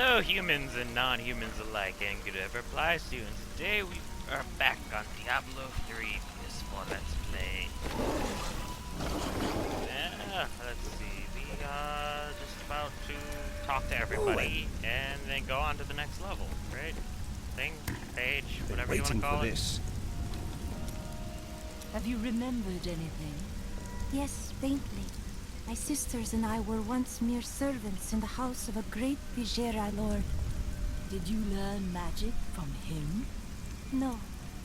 Hello, humans and non-humans alike, and good ever applies to you. And today we are back on Diablo 3 PS4 Let's Play. Yeah, let's see. We are just about to talk to everybody and then go on to the next level, right? Thing, page, whatever you want to call it. Have you remembered anything? Yes, faintly. My sisters and I were once mere servants in the house of a great Vigera lord. Did you learn magic from him? No,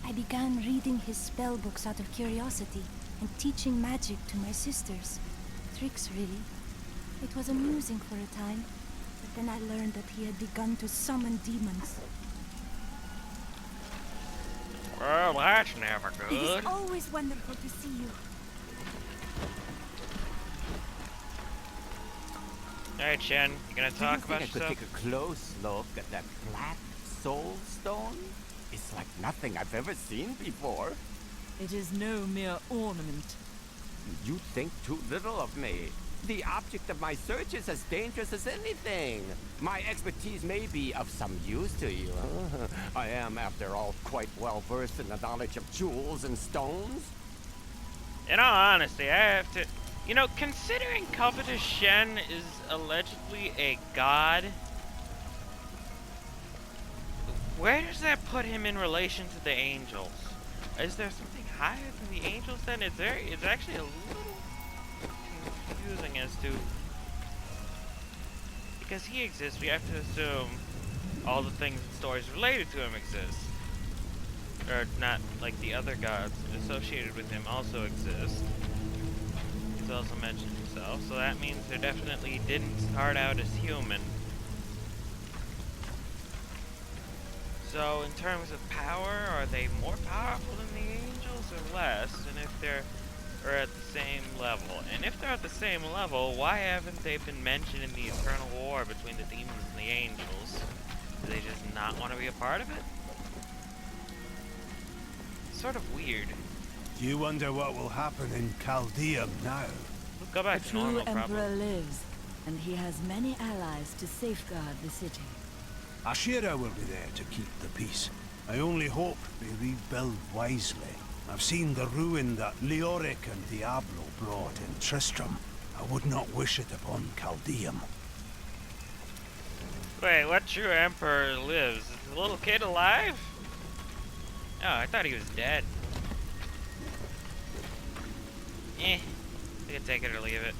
I began reading his spell books out of curiosity and teaching magic to my sisters. Tricks, really. It was amusing for a time, but then I learned that he had begun to summon demons. Well, that's never It good. is always wonderful to see you. Alright, Shen, you gonna talk about I could yourself? take a close look at that black soul stone? It's like nothing I've ever seen before. It is no mere ornament. You think too little of me. The object of my search is as dangerous as anything. My expertise may be of some use to you. I am, after all, quite well versed in the knowledge of jewels and stones. In all honesty, I have to... You know, considering Covetous Shen is allegedly a god, where does that put him in relation to the angels? Is there something higher than the angels then? It's actually a little confusing as to... Because he exists, we have to assume all the things and stories related to him exist. Or not, like the other gods associated with him also exist. He's also mentioned himself, so that means they definitely didn't start out as human. So in terms of power, are they more powerful than the angels or less? And if they're at the same level? And if they're at the same level, why haven't they been mentioned in the eternal war between the demons and the angels? Do they just not want to be a part of it? It's sort of weird. Do you wonder what will happen in Chaldeum now? We'll go back The to true normal, emperor probably. lives, and he has many allies to safeguard the city. Ashira will be there to keep the peace. I only hope they rebuild wisely. I've seen the ruin that Leoric and Diablo brought in Tristram. I would not wish it upon Chaldeum. Wait, what true emperor lives? Is the little kid alive? Oh, I thought he was dead. Eh, we can take it or leave it.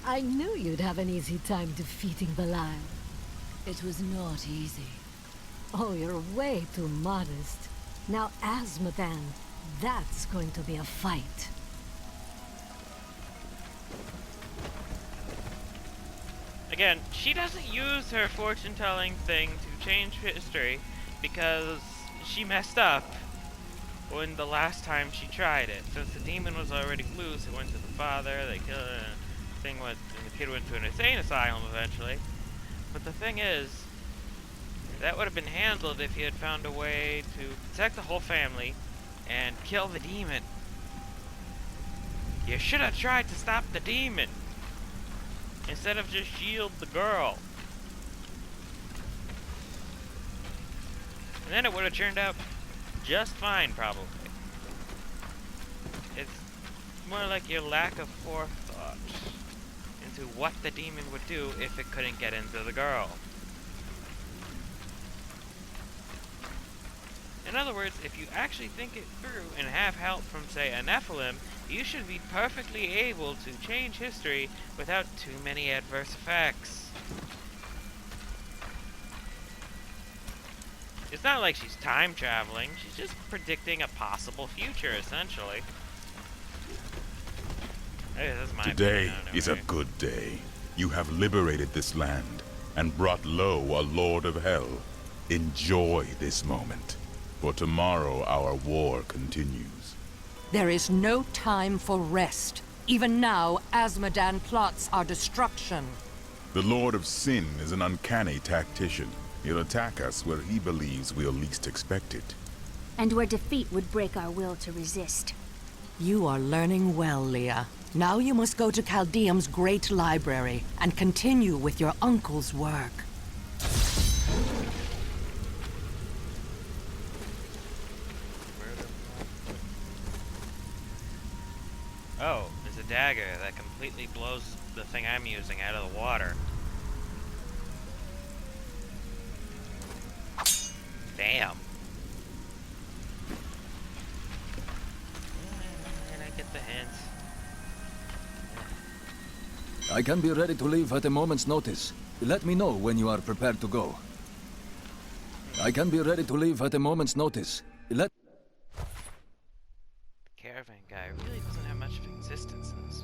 I knew you'd have an easy time defeating Belial. It was not easy. Oh, you're way too modest. Now, Azmodan, that's going to be a fight. Again, she doesn't use her fortune-telling thing to change history because she messed up when the last time she tried it. Since the demon was already loose, it went to the father, they killed it, and the kid went to an insane asylum eventually. But the thing is, that would have been handled if you had found a way to protect the whole family and kill the demon. You should have tried to stop the demon instead of just shield the girl. And then it would have turned out just fine, probably. It's more like your lack of forethought into what the demon would do if it couldn't get into the girl. In other words, if you actually think it through and have help from, say, a Nephilim, you should be perfectly able to change history without too many adverse effects. It's not like she's time traveling, she's just predicting a possible future, essentially. Hey, this is my Today opinion, is a anyway. good day. You have liberated this land and brought low a lord of hell. Enjoy this moment, for tomorrow our war continues. There is no time for rest. Even now, Azmodan plots our destruction. The Lord of Sin is an uncanny tactician. He'll attack us where he believes we'll least expect it. And where defeat would break our will to resist. You are learning well, Leah. Now you must go to Chaldeum's great library and continue with your uncle's work. Oh, there's a dagger that completely blows the thing I'm using out of the water. Damn. And I get the hint. I can be ready to leave at a moment's notice. Let me know when you are prepared to go. I can be ready to leave at a moment's notice. The caravan guy really doesn't have much of existence in this.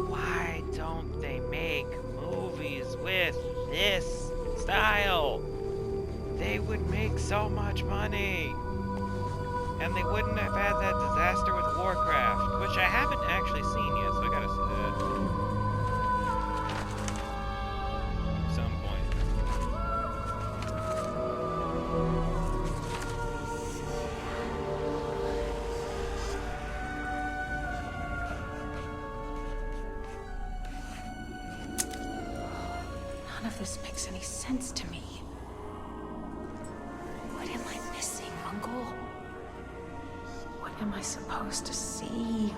Why don't they make movies with this style? They would make so much money. And they wouldn't have had that disaster with Warcraft, which I haven't actually seen yet, so I gotta see that. At some point. None of this makes any sense to me. What am I missing, Uncle? What am I supposed to see?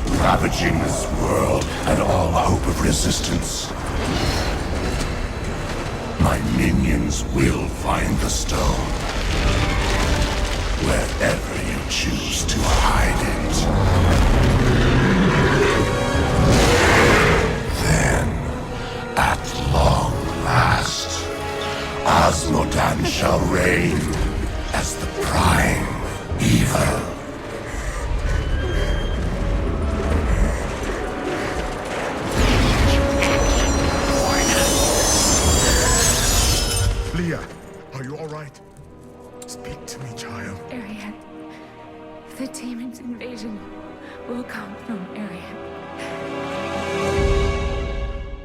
Ravaging this world and all hope of resistance. My minions will find the stone. Wherever you choose to hide it. Then, at long last, Osmodan shall reign as the prime evil. Leah, are you all right? Speak to me, child. Arian. The demon's invasion will come from Arian.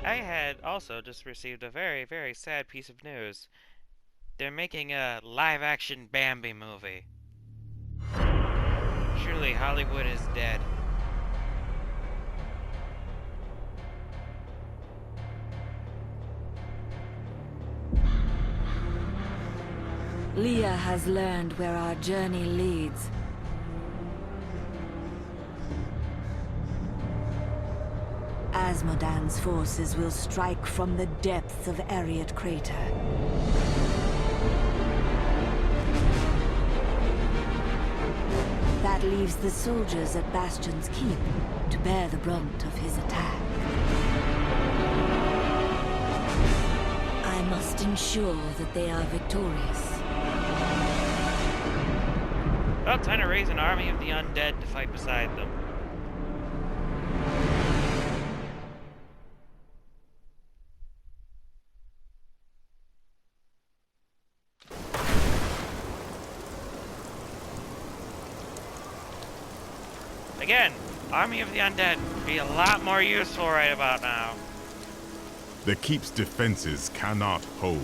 I had also just received a very, very sad piece of news. They're making a live-action Bambi movie. Surely Hollywood is dead. Leah has learned where our journey leads. Asmodan's forces will strike from the depths of Ariat Crater. That leaves the soldiers at Bastion's Keep to bear the brunt of his attack. I must ensure that they are victorious. Well, time to raise an army of the undead to fight beside them. Again, army of the undead would be a lot more useful right about now. The keep's defenses cannot hold.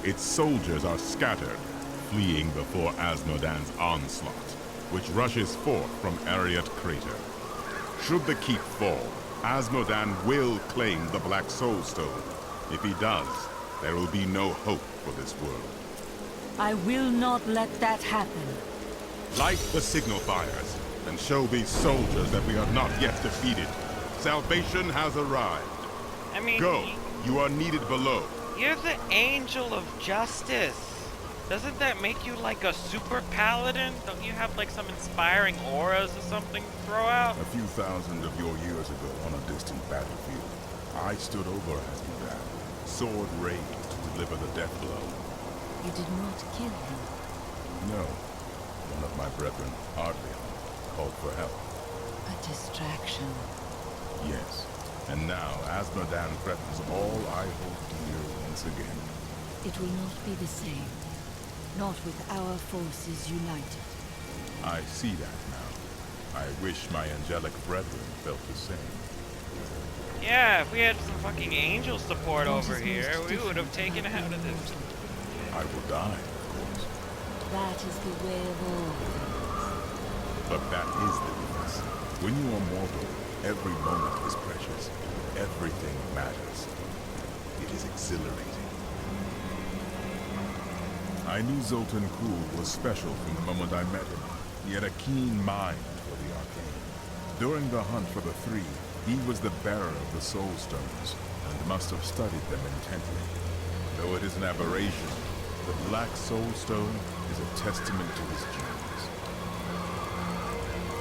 Its soldiers are scattered, fleeing before Asmodan's onslaught, which rushes forth from Ariat Crater. Should the keep fall, Asmodan will claim the Black Soul Stone. If he does, there will be no hope for this world. I will not let that happen. Light the signal fires, and show these soldiers that we are not yet defeated. Salvation has arrived. I mean, Go, you are needed below. you're the angel of justice. Doesn't that make you like a super paladin? Don't you have like some inspiring auras or something to throw out? A few thousand of your years ago on a distant battlefield, I stood over Asmodan, sword raised to deliver the death blow. You did not kill him. No, one of my brethren, Ardleon, called for help. A distraction. Yes, and now Asmodan threatens all I hold dear once again. It will not be the same. Not with our forces united. I see that now. I wish my angelic brethren felt the same. Yeah, if we had some fucking angel support What over is here, most we would have different taken out of this. I will die, of course. That is the way of all things. But that is the difference. When you are mortal, every moment is precious. Everything matters. It is exhilarating. I knew Zoltan Kuhl was special from the moment I met him. He had a keen mind for the arcane. During the hunt for the three, he was the bearer of the Soul Stones, and must have studied them intently. Though it is an aberration, the Black Soul Stone is a testament to his genius.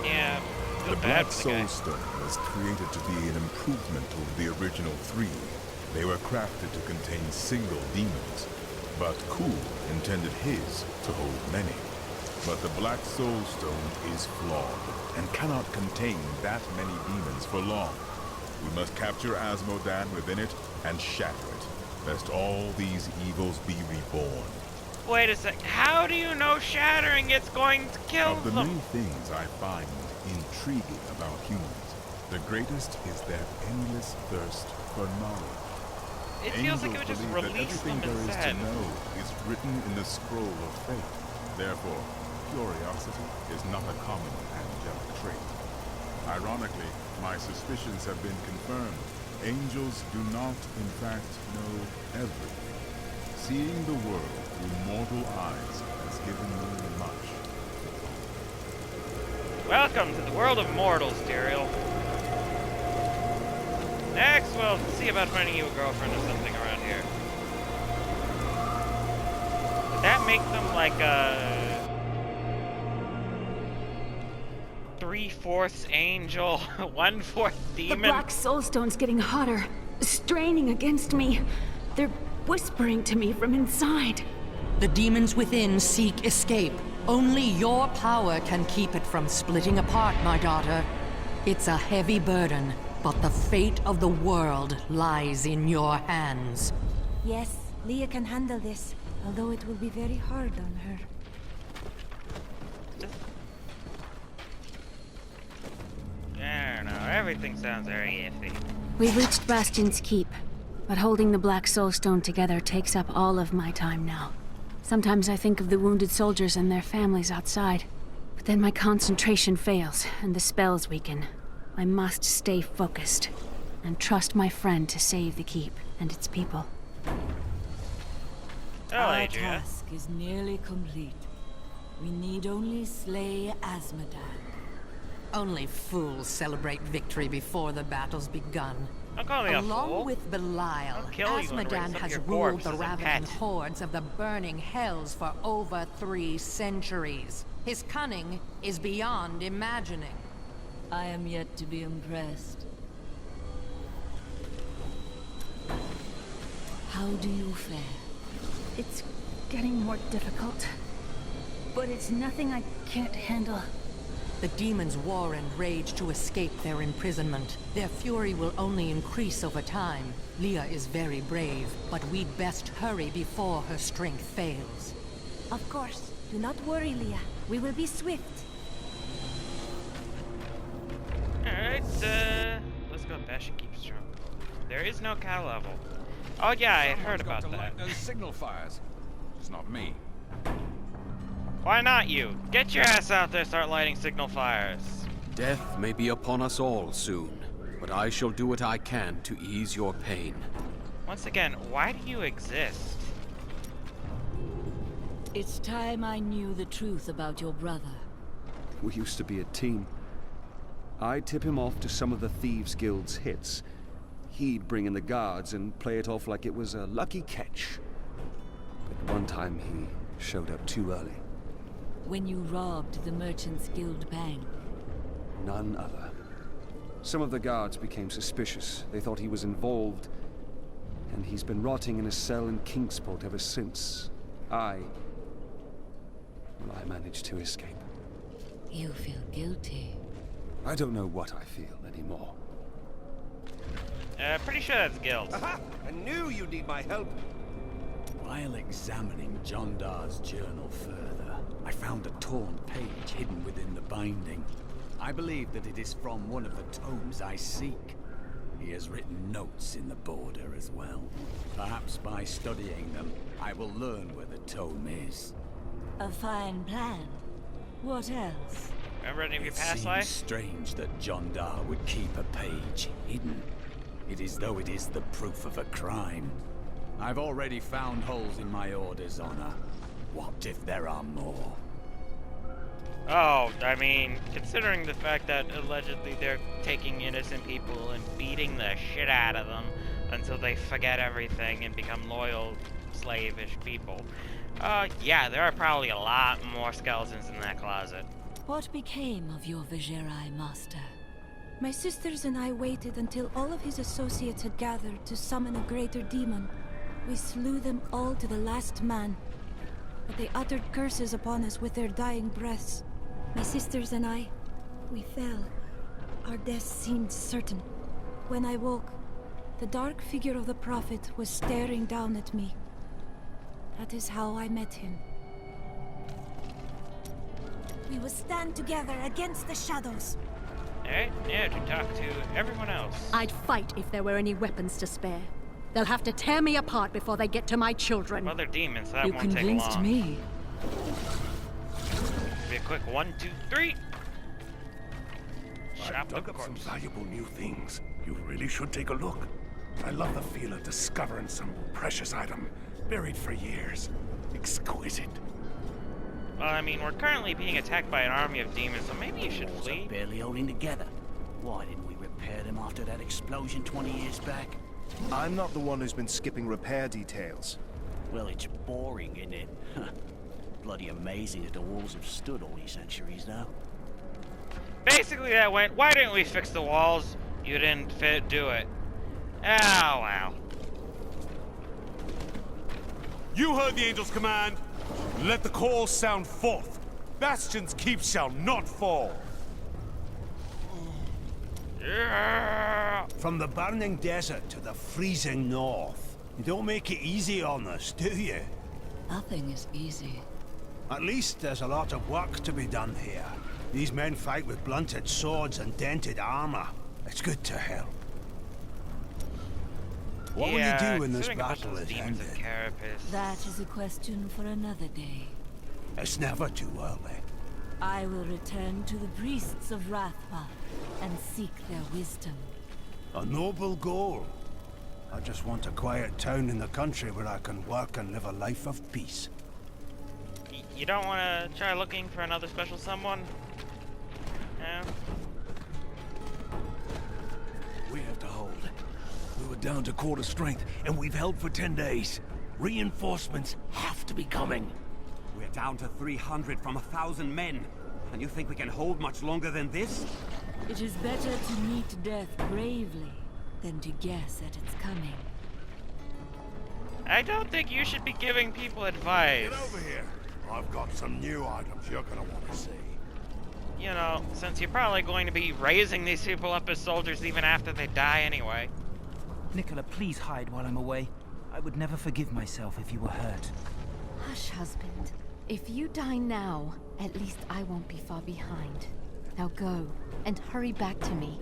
Yeah, feel The bad Black for the guy. Soul Stone was created to be an improvement over the original three. They were crafted to contain single demons, but Kuhl intended his to hold many. But the Black Soul Stone is flawed, and cannot contain that many demons for long. We must capture Asmodan within it and shatter it, lest all these evils be reborn. Wait a sec, how do you know shattering it's going to kill Of the them? many things I find intriguing about humans, the greatest is their endless thirst for knowledge. It feels like it would just Angels believe that release everything them there is instead. to know is written in the scroll of fate. Therefore, curiosity is not a common angelic trait. Ironically, my suspicions have been confirmed. Angels do not, in fact, know everything. Seeing the world through mortal eyes has given me much. Welcome to the world of mortals, Tyrael. Next, we'll see about finding you a girlfriend or something around here. Would that make them like a 3/4 angel, 1/4 The demon? Black Soulstone's getting hotter, straining against me. They're whispering to me from inside. The demons within seek escape. Only your power can keep it from splitting apart, my daughter. It's a heavy burden, but the fate of the world lies in your hands. Yes, Leah can handle this, although it will be very hard on her. I don't know, everything sounds very iffy. We've reached Bastion's Keep, but holding the Black Soulstone together takes up all of my time now. Sometimes I think of the wounded soldiers and their families outside, but then my concentration fails and the spells weaken. I must stay focused and trust my friend to save the Keep and its people. Oh, Our Adria. task is nearly complete. We need only slay Asmodan. Only fools celebrate victory before the battle's begun. Don't call me a Along fool. with Belial, I'll kill you and raise Asmodan up has your ruled corpse the as a ravaging pet. hordes of the burning hells for over 3 centuries. His cunning is beyond imagining. I am yet to be impressed. How do you fare? It's getting more difficult, but it's nothing I can't handle. The demons war and rage to escape their imprisonment. Their fury will only increase over time. Leah is very brave, but we'd best hurry before her strength fails. Of course, do not worry, Leah. We will be swift. Alright, let's go. Bastion keeps strong. There is no cow level. Oh yeah, I had heard Someone's got about to that. light those signal fires. It's not me. Why not you? Get your ass out there, start lighting signal fires. Death may be upon us all soon, but I shall do what I can to ease your pain. Once again, why do you exist? It's time I knew the truth about your brother. We used to be a team. I'd tip him off to some of the Thieves Guild's hits. He'd bring in the guards and play it off like it was a lucky catch. But one time he showed up too early. When you robbed the Merchants Guild bank. None other. Some of the guards became suspicious. They thought he was involved. And he's been rotting in a cell in Kingsport ever since. I managed to escape. You feel guilty. I don't know what I feel anymore. Pretty sure that's guilt. Aha! I knew you'd need my help. While examining John Dar's journal further, I found a torn page hidden within the binding. I believe that it is from one of the tomes I seek. He has written notes in the border as well. Perhaps by studying them, I will learn where the tome is. A fine plan. What else? Remember any of your It past seems life? strange that John Dar would keep a page hidden. It is though it is the proof of a crime. I've already found holes in my order's honor. What if there are more? Oh, I mean, considering the fact that allegedly they're taking innocent people and beating the shit out of them until they forget everything and become loyal, slavish people. Yeah, there are probably a lot more skeletons in that closet. What became of your Vigerai master? My sisters and I waited until all of his associates had gathered to summon a greater demon. We slew them all to the last man. But they uttered curses upon us with their dying breaths. My sisters and I, we fell. Our deaths seemed certain. When I woke, the dark figure of the Prophet was staring down at me. That is how I met him. We will stand together against the shadows. Alright, now to talk to everyone else. I'd fight if there were any weapons to spare. They'll have to tear me apart before they get to my children. Well, they're demons, so that You won't take convinced long. me. Be a quick 1, 2, 3. I've dug up some valuable new things. You really should take a look. I love the feel of discovering some precious item, buried for years. Exquisite. Well, I mean, we're currently being attacked by an army of demons, so maybe you should flee. Barely holding together. Why didn't we repair them after that explosion 20 years back? I'm not the one who's been skipping repair details. Well, it's boring, isn't it? Bloody amazing that the walls have stood all these centuries now. Basically, that went, why didn't we fix the walls? You didn't do it. Oh, wow. You heard the angel's command. Let the call sound forth. Bastion's keep shall not fall. Yeah. From the burning desert to the freezing north. You don't make it easy on us, do you? Nothing is easy. At least there's a lot of work to be done here. These men fight with blunted swords and dented armor. It's good to help. What will you do when this battle is ended? That is a question for another day. It's never too early. I will return to the priests of Rathpa and seek their wisdom. A noble goal. I just want a quiet town in the country where I can work and live a life of peace. You don't want to try looking for another special someone? No? We have to hold. We were down to quarter strength, and we've held for 10 days. Reinforcements have to be coming. We're down to 300 from 1,000 men. And you think we can hold much longer than this? It is better to meet death bravely than to guess at its coming. I don't think you should be giving people advice. Get over here. I've got some new items you're gonna want to see. You know, since you're probably going to be raising these people up as soldiers even after they die anyway. Nicola, please hide while I'm away. I would never forgive myself if you were hurt. Hush, husband. If you die now, at least I won't be far behind. Now go, and hurry back to me.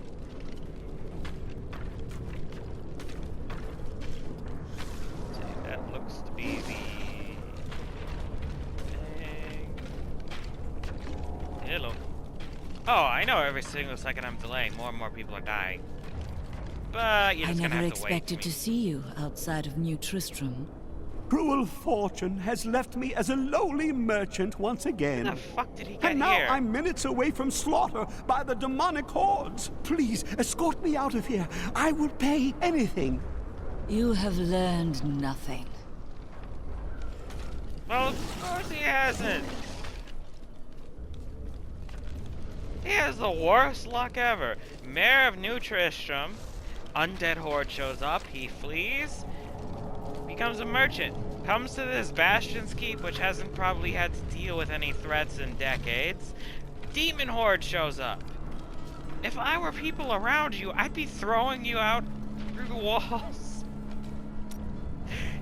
Oh, I know every single second I'm delaying, more and more people are dying. But you're I just gonna never have to wait. expected to see you outside of New Tristram. Cruel fortune has left me as a lowly merchant once again. How the fuck did he get And now here? I'm minutes away from slaughter by the demonic hordes. Please, escort me out of here. I will pay anything. You have learned nothing. Well, of course he hasn't. He has the worst luck ever. Mayor of New Tristram, undead horde shows up, he flees, becomes a merchant, comes to this Bastion's Keep, which hasn't probably had to deal with any threats in decades. Demon horde shows up. If I were people around you, I'd be throwing you out through the walls.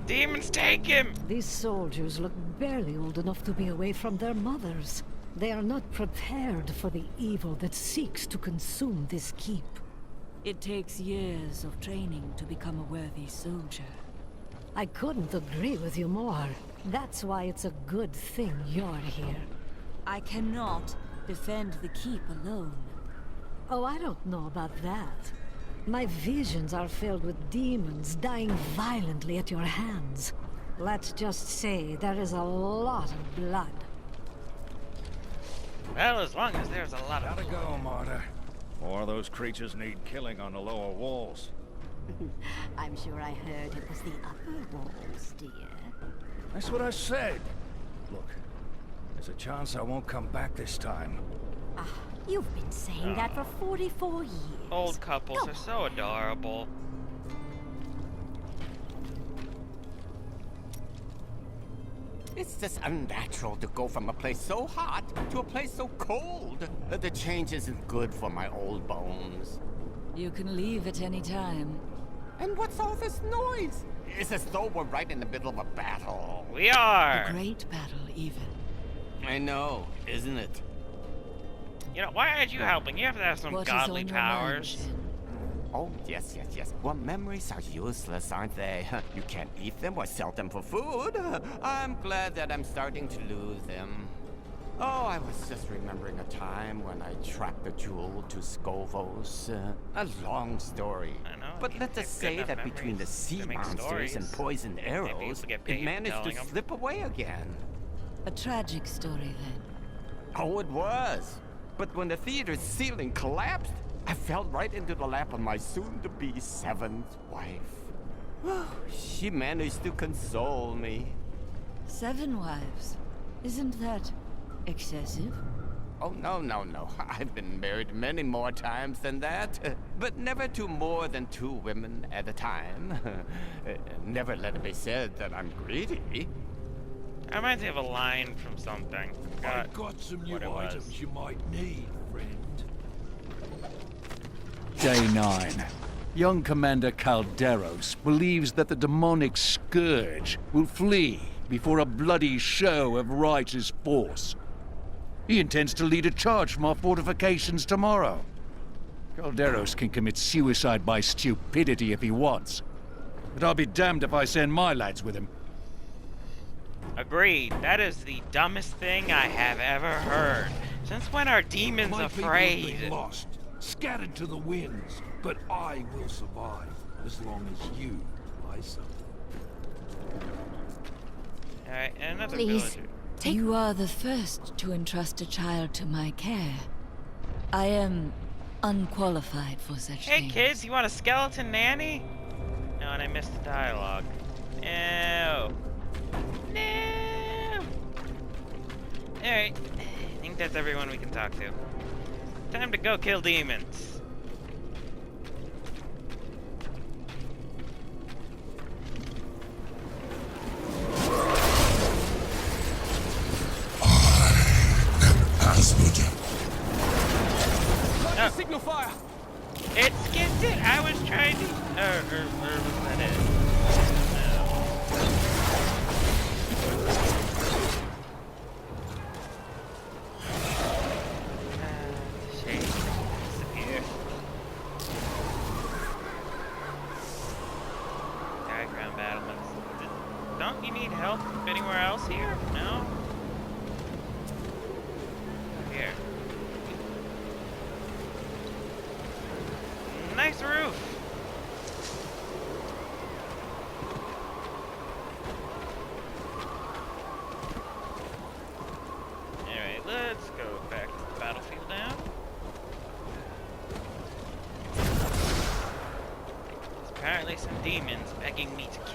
Demons, take him! These soldiers look barely old enough to be away from their mothers. They are not prepared for the evil that seeks to consume this keep. It takes years of training to become a worthy soldier. I couldn't agree with you more. That's why it's a good thing you're here. I cannot defend the keep alone. Oh, I don't know about that. My visions are filled with demons dying violently at your hands. Let's just say there is a lot of blood. Well, as long as there's a lot of... Gotta go, Martyr. More of those creatures need killing on the lower walls. I'm sure I heard it was the upper walls, dear. That's what I said. Look, there's a chance I won't come back this time. Ah, you've been saying that for 44 years. Old couples are so adorable. It's just unnatural to go from a place so hot to a place so cold. The change isn't good for my old bones. You can leave at any time. And what's all this noise? It's as though we're right in the middle of a battle. We are! A great battle, even. I know, isn't it? You know, why aren't you helping? You have to have some What is godly on your mind, powers. Shin? Oh, yes. Well, memories are useless, aren't they? You can't eat them or sell them for food. I'm glad that I'm starting to lose them. Oh, I was just remembering a time when I tracked the jewel to Skovos. A long story. I know. But let's just say that between the sea monsters and poisoned arrows, it managed to slip away again. A tragic story, then. Oh, it was. But when the theater's ceiling collapsed, I fell right into the lap of my soon-to-be seventh wife. She managed to console me. 7 wives. Isn't that excessive? Oh, no. I've been married many more times than that. But never to more than 2 women at a time. Never let it be said that I'm greedy. That reminds me of a line from something. I've got some new items you might need, friend. Day 9. Young Commander Calderos believes that the demonic scourge will flee before a bloody show of righteous force. He intends to lead a charge from our fortifications tomorrow. Calderos can commit suicide by stupidity if he wants, but I'll be damned if I send my lads with him. Agreed. That is the dumbest thing I have ever heard. Since when are demons My afraid? people have been lost, scattered to the winds, but I will survive as long as you buy something. Alright, and another Please, villager. you are the first to entrust a child to my care. I am unqualified for such Hey things. kids, you want a skeleton nanny? No, and I missed the dialogue. No. Alright, I think that's everyone we can talk to. Time to go kill demons. Oh. Signal fire! It skipped it! I was trying to... Or was that it? Shade disappear. Diagram battlements. Don't you need help anywhere else here? No? Here. nice roof. Anyway, let's go back to the battlefield now. There's apparently some demons begging me to kill.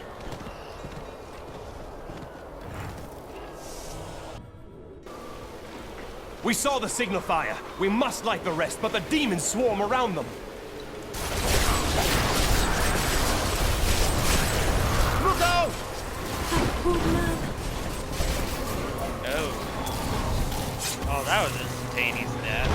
We saw the signal fire. We must light the rest, but the demons swarm around them. Look out! Oh. Oh, that was instantaneous death.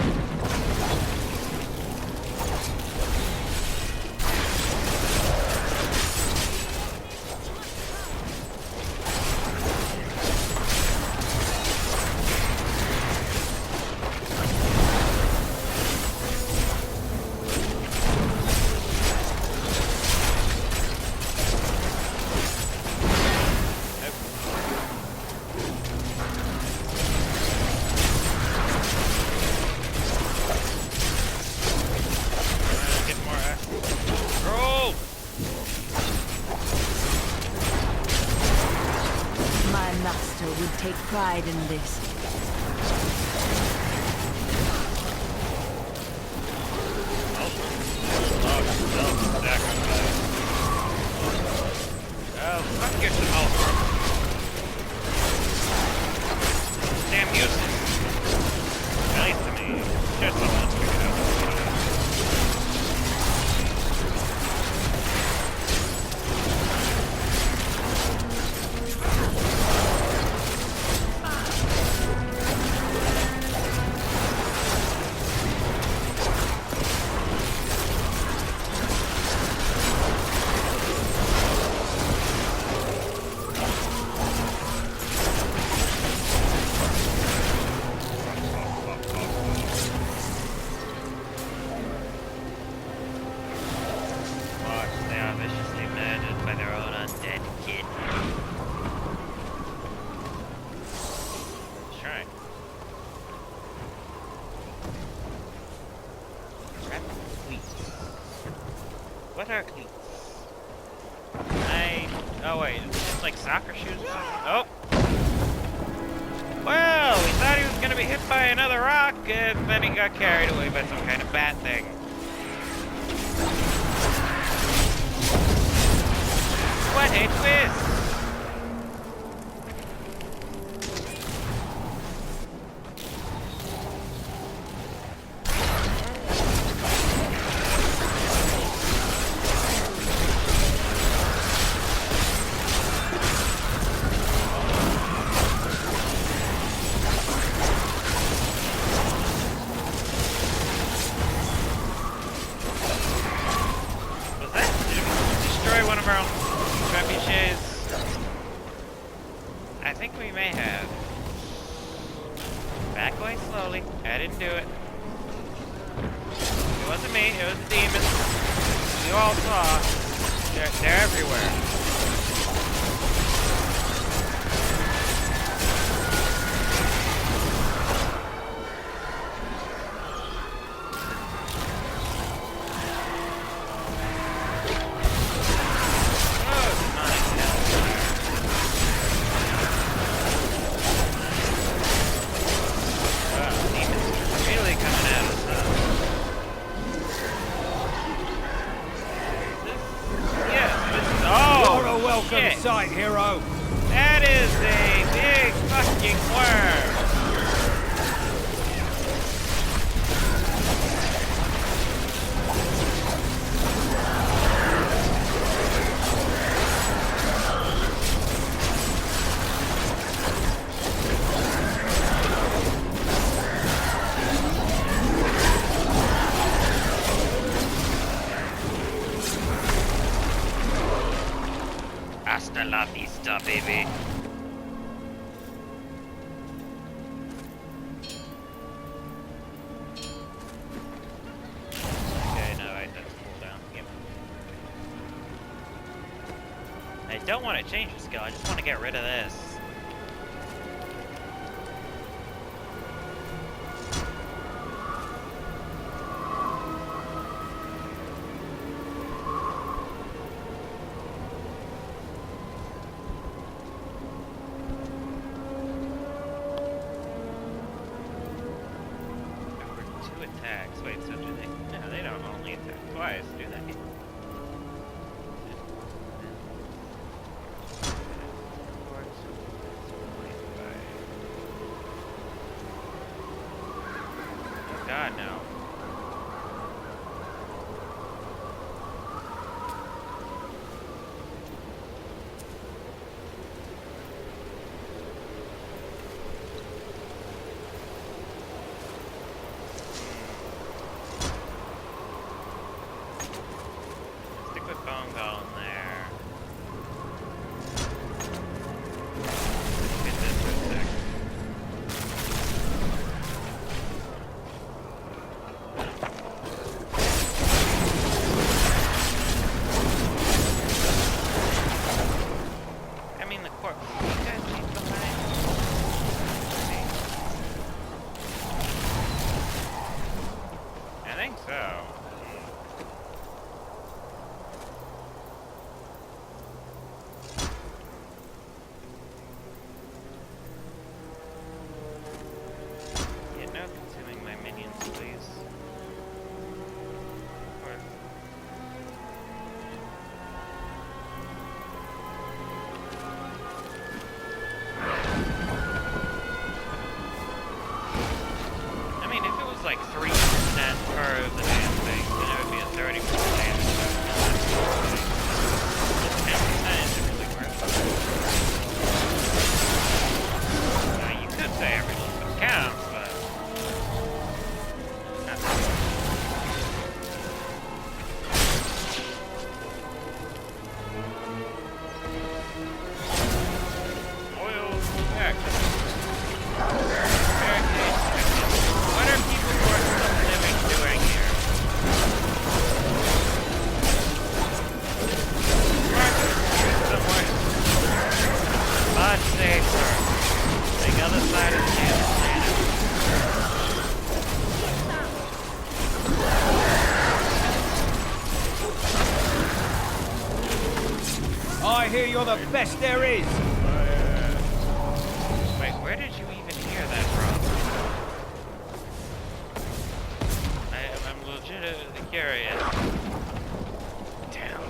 Would take pride in this. Oh, fuck yourself. Damn useless. At least to me. There's someone else figured out. What are cleats? Oh wait, it's just like soccer shoes or something? Oh! Well, we thought he was gonna be hit by another rock, and then he got carried away by some kind of bat thing. What a twist! I think we may have. Back away slowly. I didn't do it. It wasn't me, it was the demons. You all saw. They're everywhere. Welcome sight, hero. That is a big fucking worm. Hasta la vista, baby. Okay, no, wait, that's cooldown. Yep. I don't want to change the skill, I just want to get rid of this. attacks. Wait, so do they? No, they don't only attack twice, do they? Oh God, no. Stick with Bongal in there. Get this for a sec. I mean, the corpse. You guys leave behind. I think so. Yeah, no consuming my minions, please. Of course. I mean, if it was like 3% per of the damn thing, then it would be a 30% damage. 10% isn't really worth it. Now, you could say every little bit counts, but not really. Oil back. What are people worth the living doing here? Somewhere much safer. The other side of the damn planet. I hear you're the best there is. Wait, where did you even hear that from? I'm legitimately curious. Damn.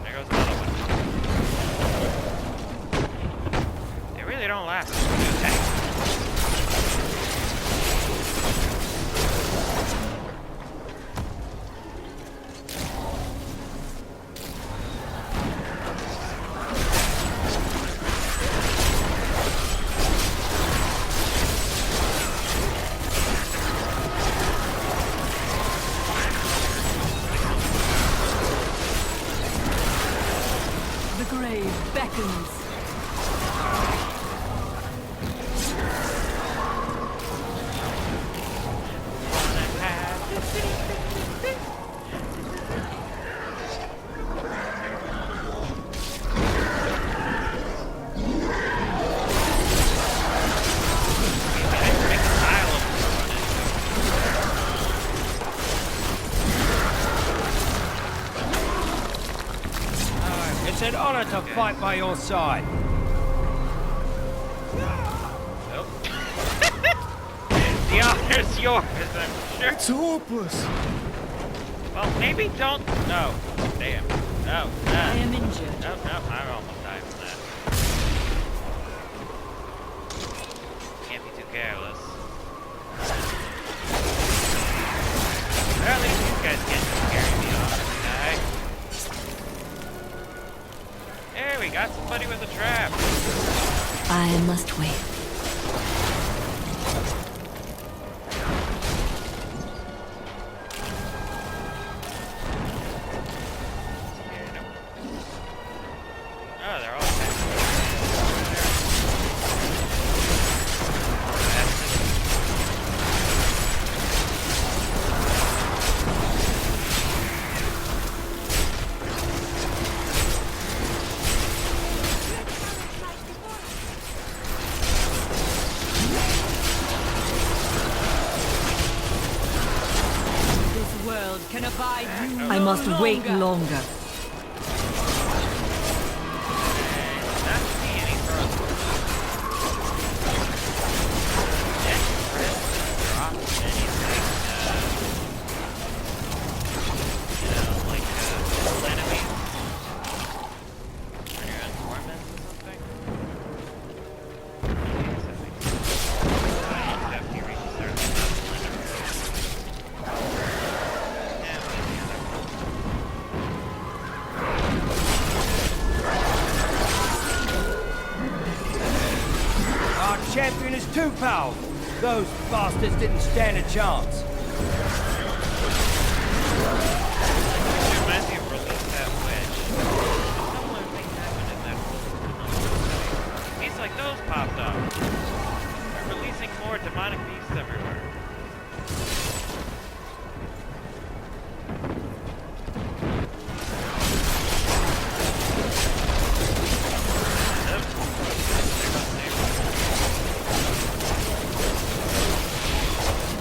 There goes another one. They really don't last. Do they? The grave beckons. It's an honor to fight by your side. Nope. The honor's yours, I'm sure. It's hopeless. Well, maybe don't. No. Damn. No. I am injured. No, no. I almost died from that. Can't be too careless. Well, at least these guys can't just carry me off every night. There, we got somebody with a trap. I must wait. Oh, they're all Can abide you I must wait longer. champion is too powerful. Those bastards didn't stand a chance. Reminds me of release that witch. Similar thing happened in that whole beasts like those popped up. They're releasing more demonic beasts everywhere.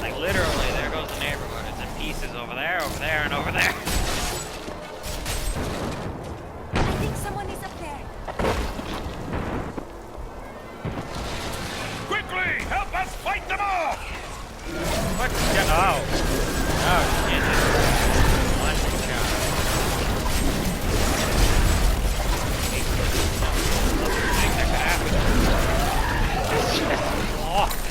Like literally, there goes the neighborhood. It's in pieces over there, and over there. I think someone is up there. Quickly, help us fight them off! What? Oh. Oh, shit. One shot. That could happen. It's just awful.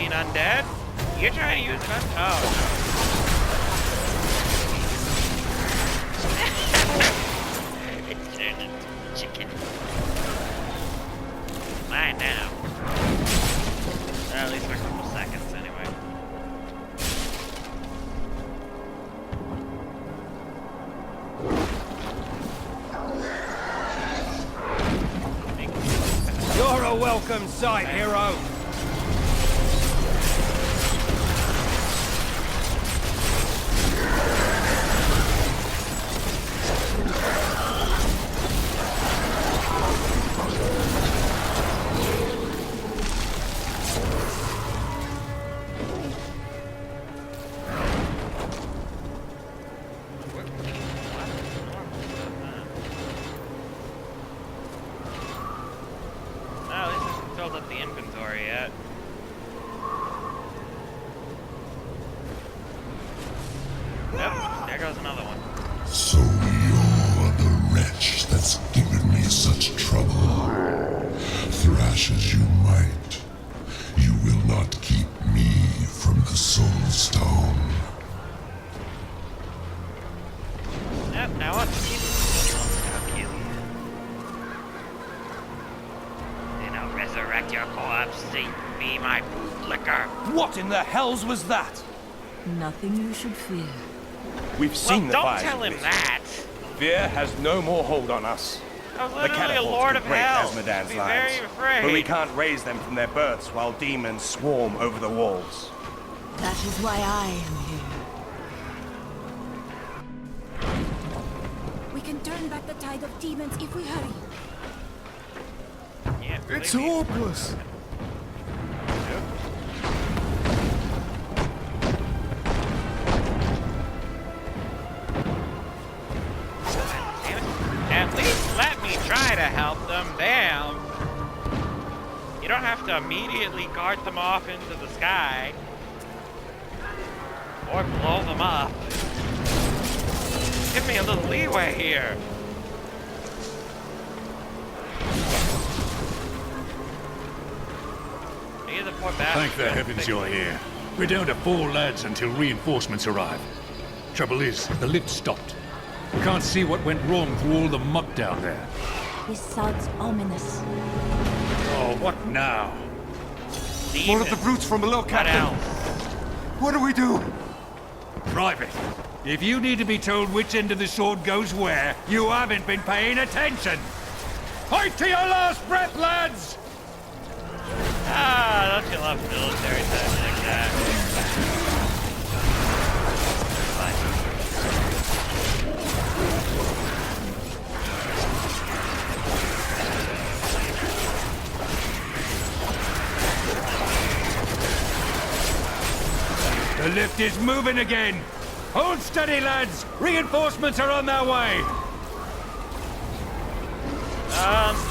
Undead? You're trying to use it on It turned into chicken. Mine now. Or at least for a couple seconds, anyway. You're a welcome sight, hero. Up the inventory yet. Yep, there goes another one. So you're the wretch that's given me such trouble. Thrash as you might, you will not keep me from the Soul Stone. Yep, now what? I'll kill you. Resurrect your corpse, be my liquor. What in the hells was that? Nothing you should fear. We've seen the don't fires tell him of that. Fear has no more hold on us. I was The literally a catapults lord can of break hell. Asmodan's Be lives, very afraid. but we can't raise them from their berths while demons swarm over the walls. That is why I am here. We can turn back the tide of demons if we hurry. Yeah, it's hopeless. At least let me try to help them. Damn. You don't have to immediately cart them off into the sky. Or blow them up. Give me a little leeway here. Thank the heavens you're here. We're down to 4 lads until reinforcements arrive. Trouble is, the lift stopped. We can't see what went wrong through all the muck down there. This sounds ominous. Oh, what now? More of the brutes from below, Captain. What do we do? Private, if you need to be told which end of the sword goes where, you haven't been paying attention. Fight to your last breath, lads! Ah, don't you love military times like that? The lift is moving again! Hold steady, lads! Reinforcements are on their way!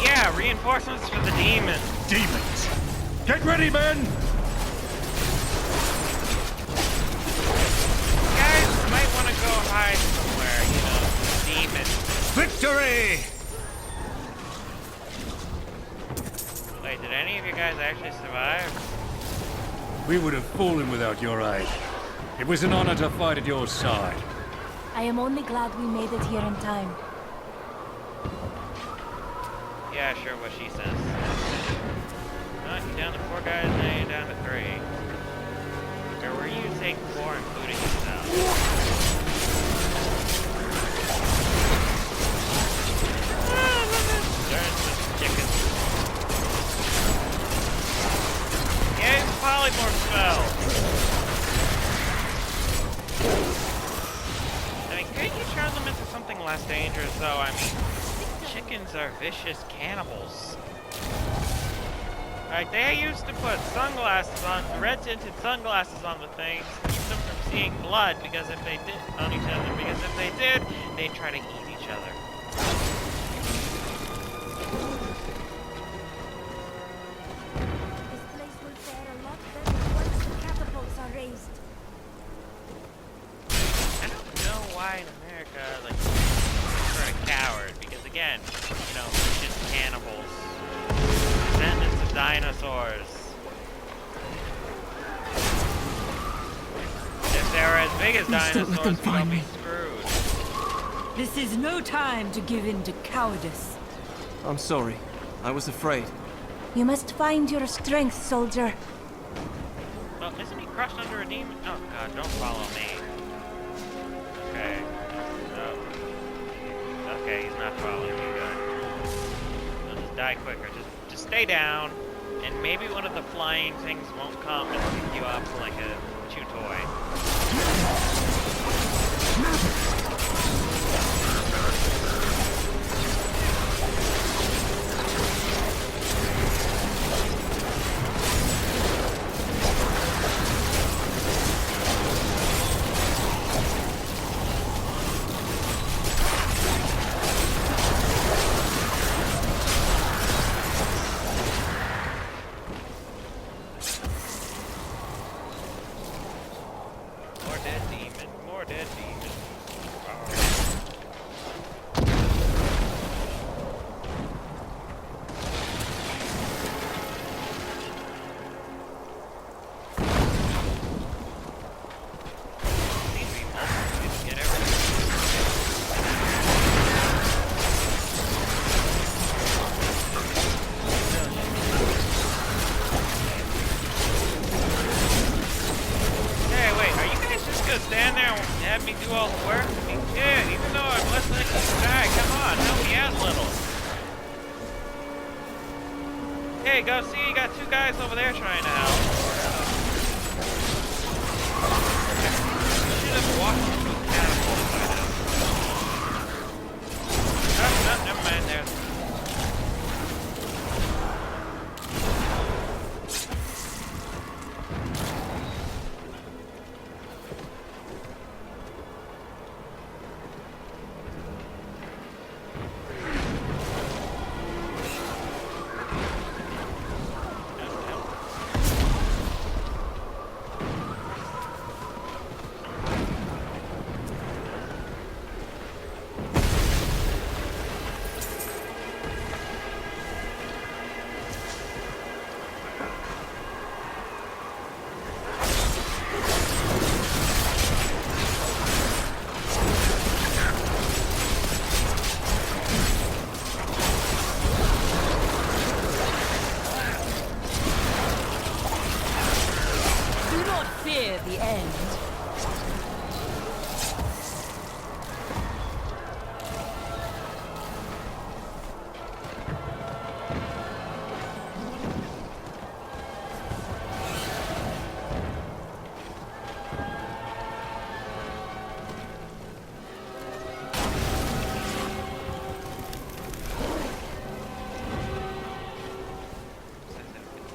Yeah, reinforcements for the demons. Demons! Get ready, men! Guys might want to go hide somewhere, you know, demons. Victory! Wait, did any of you guys actually survive? We would have fallen without your aid. It was an honor to fight at your side. I am only glad we made it here in time. Yeah, sure, what she says. Oh, you're down to 4 guys, now you're down to 3. Or were you take 4, including yourself? There's the chickens. Yeah, it's polymorph spell. I mean, couldn't you turn them into something less dangerous, though? I mean, chickens are vicious cannibals. Like, they used to put sunglasses on, red-tinted sunglasses on the things to keep them from seeing blood, because if they did, on each other, because if they did, they'd try to eat each other. This place will fare a lot better once the catapults are raised. I don't know why in America, like, we're a coward, because again, you know, just cannibals. Descendants of dinosaurs. If they were as big as dinosaurs, we'll be screwed. This is no time to give in to cowardice. I'm sorry. I was afraid. You must find your strength, soldier. Well, isn't he crushed under a demon? Oh god, don't follow me. Okay. Oh. Okay, he's not following me, good. He'll just die quicker. Just stay down, and maybe one of the flying things won't come and pick you up like a chew toy. More dead demons. Stand there and have me do all the work? I mean, yeah, even though I'm less likely to die, come on, help me out a little. Hey, go see, you got 2 guys over there trying to help. You should have walked into a catapult by now. Oh, no, never mind, there's... Fear the end.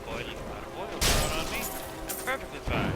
Boiling hot oil going on me. I'm perfectly fine.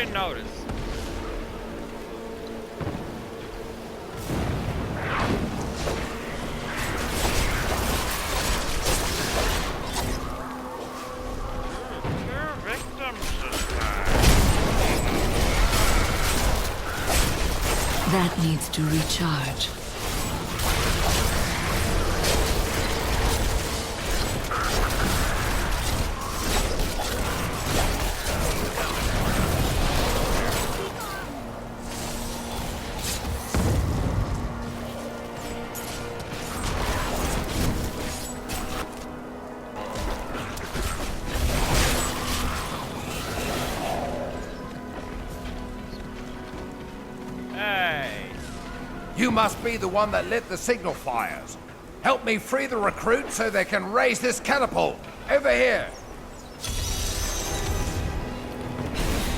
didn't notice. Your victims this time. That needs to recharge. You must be the one that lit the signal fires. Help me free the recruits so they can raise this catapult. Over here.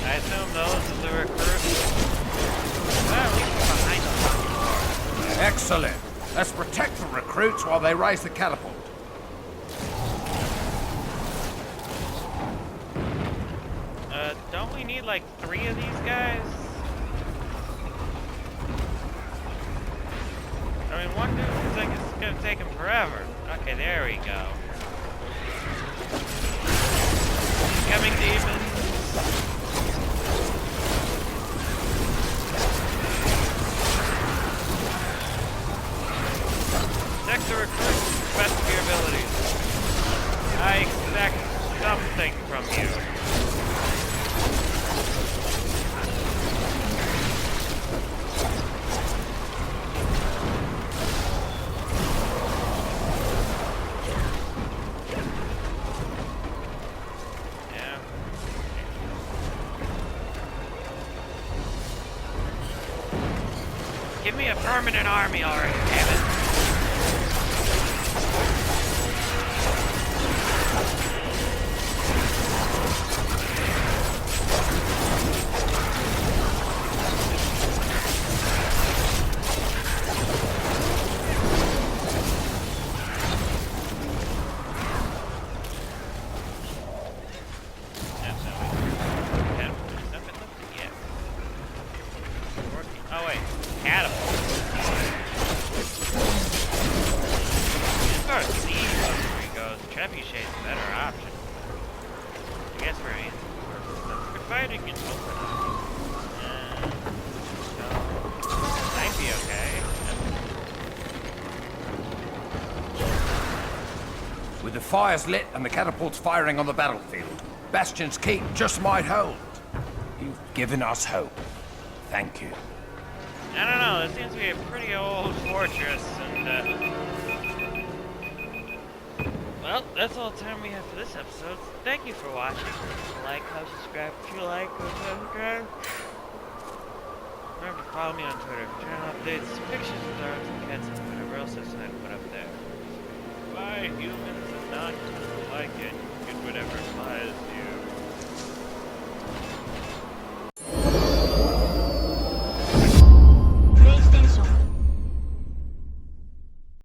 I assume those are the recruits. Well, leave them behind us. Excellent. Let's protect the recruits while they raise the catapult. Don't we need like 3 of these guys? I mean, one dude looks like it's gonna take him forever. Okay, there we go. Incoming demons. Protect the recruit to the best of your abilities. I expect something from you. Give me a permanent army already, damn it. Oh wait, catapult. As far as siege goes, trebuchet's a better option. I guess for me, for fighting can open up. Might be okay. With the fires lit and the catapults firing on the battlefield, Bastion's Keep just might hold. You've given us hope. Thank you. I don't know, it seems to be a pretty old fortress, and, well, that's all the time we have for this episode. Thank you for watching. Like, comment, subscribe if you like, subscribe. Remember to follow me on Twitter for channel updates, pictures of dogs and cats, and whatever else I decide to put up there. Bye, humans, and not like it. Get whatever applies.